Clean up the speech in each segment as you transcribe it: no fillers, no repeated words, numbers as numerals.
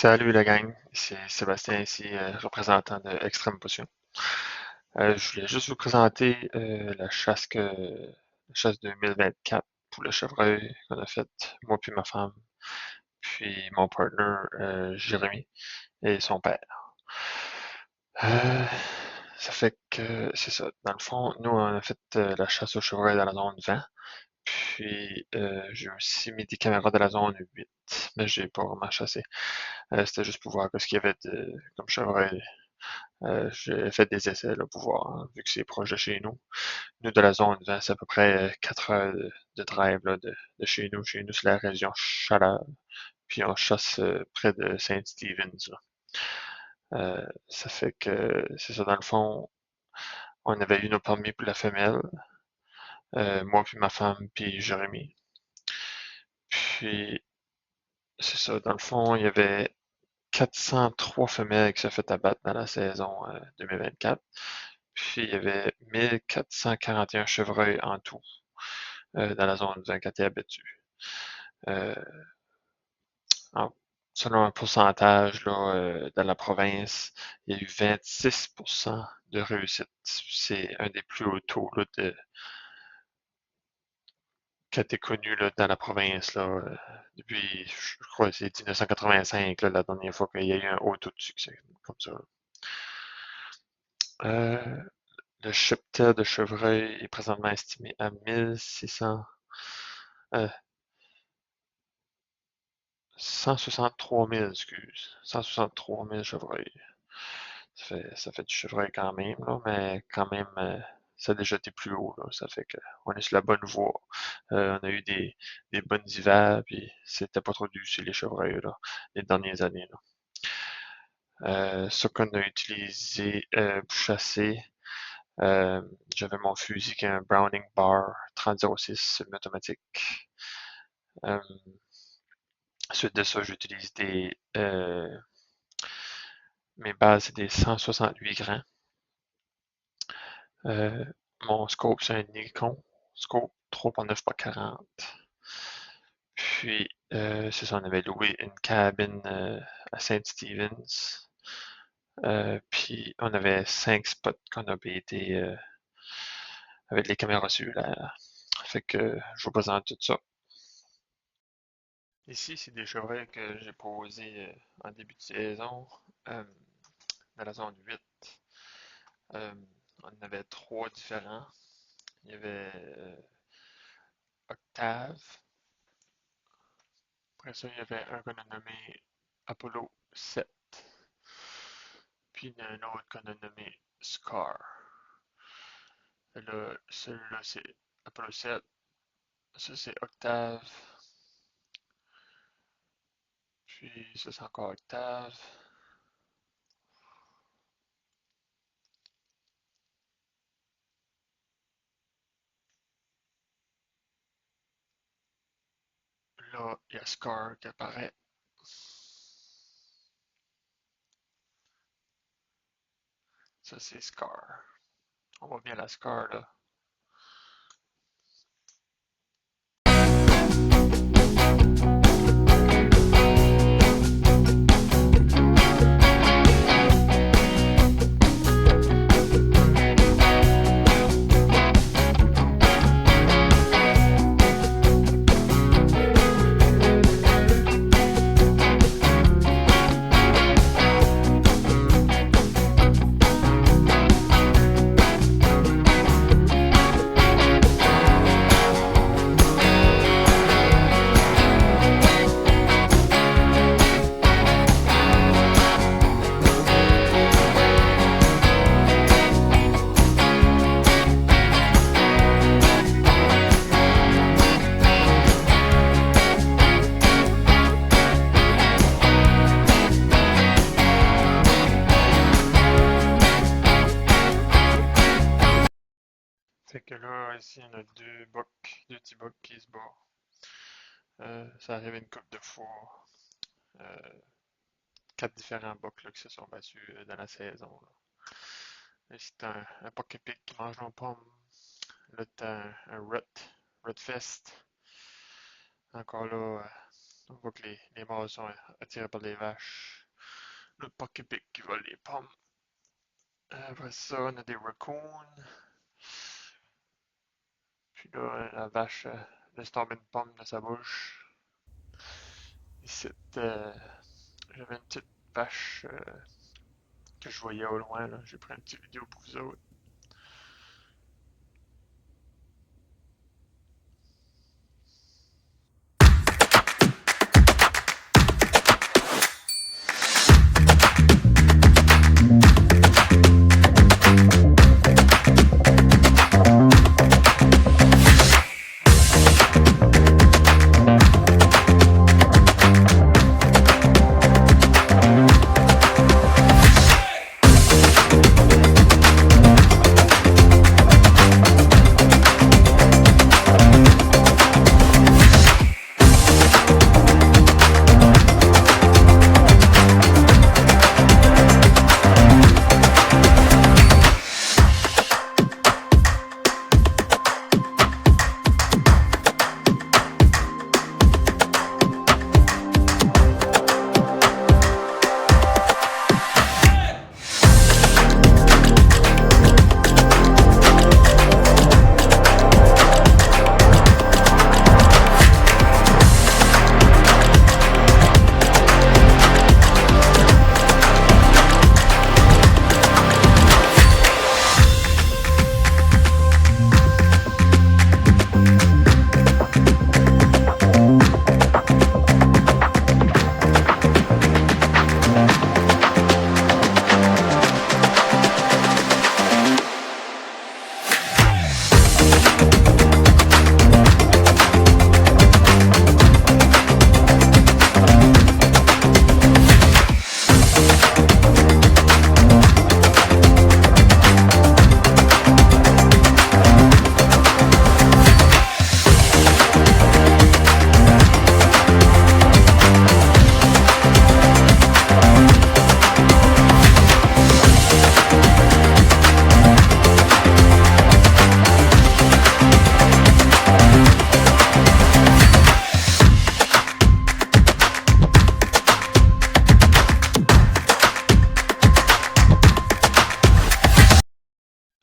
Salut la gang, c'est Sébastien ici, représentant de Extrême Potion. Je voulais juste vous présenter la chasse 2024 pour le chevreuil qu'on a faite, moi puis ma femme, puis mon partner Jérémy et son père. Euh, Ça fait que c'est ça. Dans le fond, nous on a fait la chasse au chevreuil dans la zone 20, puis j'ai aussi mis des caméras de la zone 8, mais j'ai pas vraiment chassé. C'était juste pour voir ce qu'il y avait comme chevreuil. J'ai fait des essais là, pour voir, hein, vu que c'est proche de chez nous. Nous, de la zone 20, c'est à peu près 4 heures de drive là, de chez nous. Chez nous, c'est la région Chaleur. Puis on chasse près de Saint-Stevens. Ça fait que c'est ça, dans le fond, on avait eu nos permis pour la femelle, moi puis ma femme, puis Jérémy. Puis c'est ça, dans le fond, il y avait 403 femelles qui se fait abattre dans la saison 2024. Puis il y avait 1441 chevreuils en tout dans la zone 20 qui étaient abattus. Euh, en- Selon un pourcentage là, dans la province, il y a eu 26% de réussite. C'est un des plus hauts taux là, qui a été connu là, dans la province là, depuis, je crois, c'est 1985 là, la dernière fois qu'il y a eu un haut taux de succès comme ça. Euh, le cheptel de chevreuil est présentement estimé à 1600, euh, 163 000, excuse. 163 000 chevreuils. Ça fait du chevreuil quand même, là, mais quand même, ça a déjà été plus haut, là. Ça fait qu'on est sur la bonne voie. On a eu des bonnes hivers, puis c'était pas trop dur sur les chevreuils, là, les dernières années, là. Ce qu'on a utilisé pour chasser, euh, j'avais mon fusil qui est un Browning Bar 30-06 semi-automatique. Euh, Suite de ça, j'utilise mes balles, c'est des 168 grammes. Euh, Mon scope, c'est un Nikon scope 3.9 x 40. Puis, c'est ça, on avait loué une cabine à Saint-Stevens. Puis, on avait 5 spots qu'on a été avec les caméras cellulaires. Fait que je vous présente tout ça. Ici, c'est des chevreuils que j'ai posés en début de saison euh, dans la zone 8. Euh, on en avait trois différents. Il y avait Octave. Après ça, il y avait un qu'on a nommé Apollo 7. Puis il y en a un autre qu'on a nommé Scar. Et là, celui-là, c'est Apollo 7. Ça, c'est Octave. Puis ça, c'est encore Octave. Là, il y a Scar qui apparaît. Ça, c'est Scar. On voit bien la Scar, là. Fait que là, ici, on a deux petits bucks qui se battent. Ça arrive une couple de fois. Euh, Quatre différents bucks là, qui se sont battus dans la saison. C'est un buck épique qui mange nos pommes. Là, t'as un Rutfest. Encore là, On voit que les mâles sont attirés par les vaches. Le porc-épic qui vole les pommes. Après ça, on a des raccoons. Puis là, la vache laisse tomber une pomme de sa bouche. Ici, j'avais une petite vache que je voyais au loin. J'ai pris une petite vidéo pour vous autres.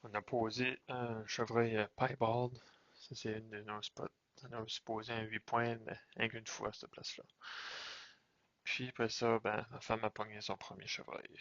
On a posé un chevreuil piebald. Ça, c'est une de nos spots. On a aussi posé un 8 points, mais rien qu'une fois à cette place-là. Puis après ça, ben, ma femme a pogné son premier chevreuil.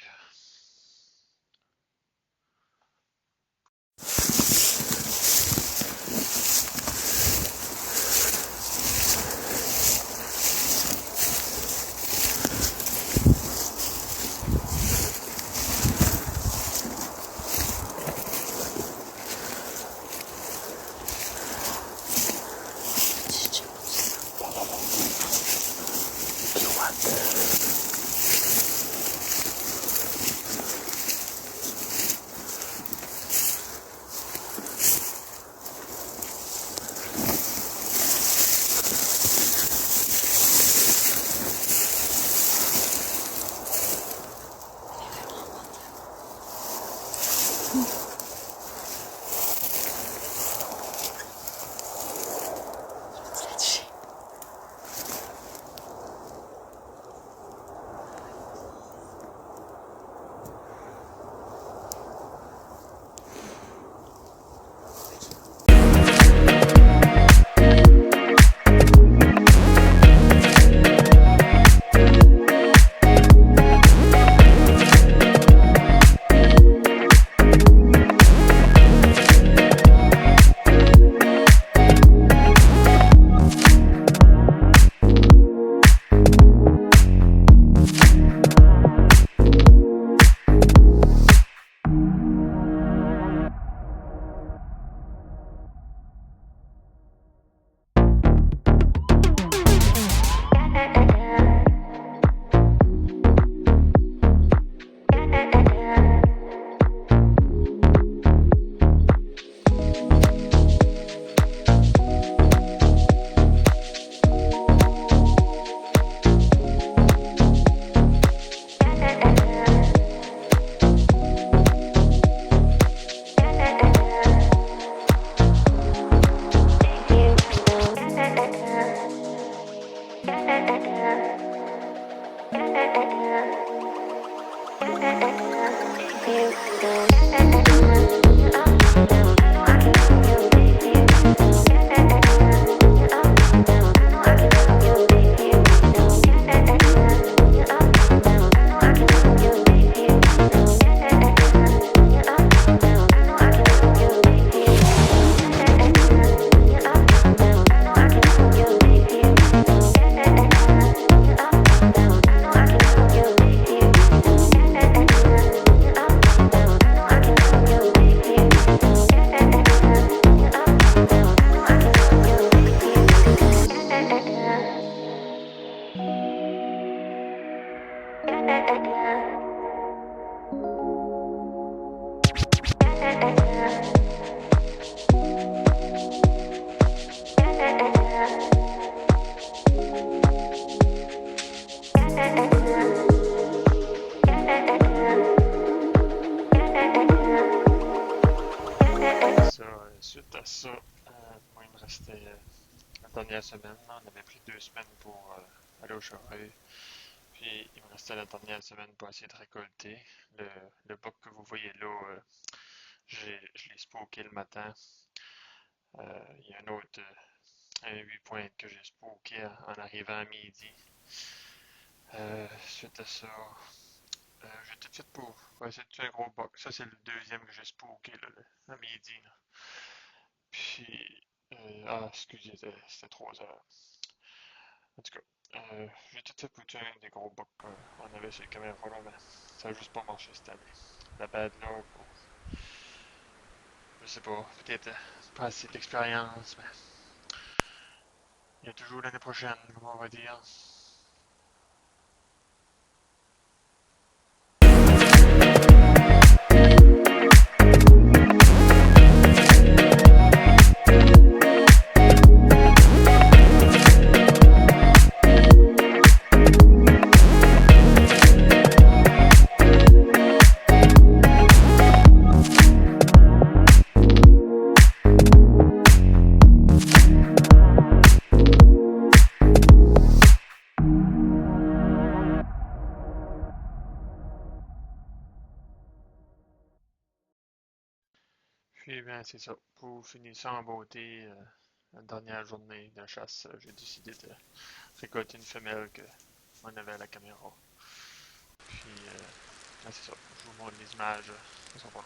Suite à ça, moi il me restait la dernière semaine, là, on avait pris 2 semaines pour aller au chevreuil. Puis il me restait la dernière semaine pour essayer de récolter. Le, le buck que vous voyez là, je l'ai spoké le matin. Il y a un autre, un 8 points que j'ai spoké en arrivant à midi. Suite à ça, j'ai tout fait pour essayer de tuer un gros buck. Ça, c'est le deuxième que j'ai spoké là, à midi. Là. Puis, excusez, c'était 3 heures. En tout cas, j'ai tout fait pour tuer un des gros bucks qu'on avait sur les caméras là, mais ça a juste pas marché cette année. La bad luck, ou je sais pas, peut-être pas assez d'expérience, mais il y a toujours l'année prochaine, comme on va dire. Puis, ben, c'est ça. Pour finir ça en beauté, la dernière journée de chasse, j'ai décidé de récolter une femelle que on avait à la caméra. Puis, c'est ça. Je vous montre les images. Ça sera pas.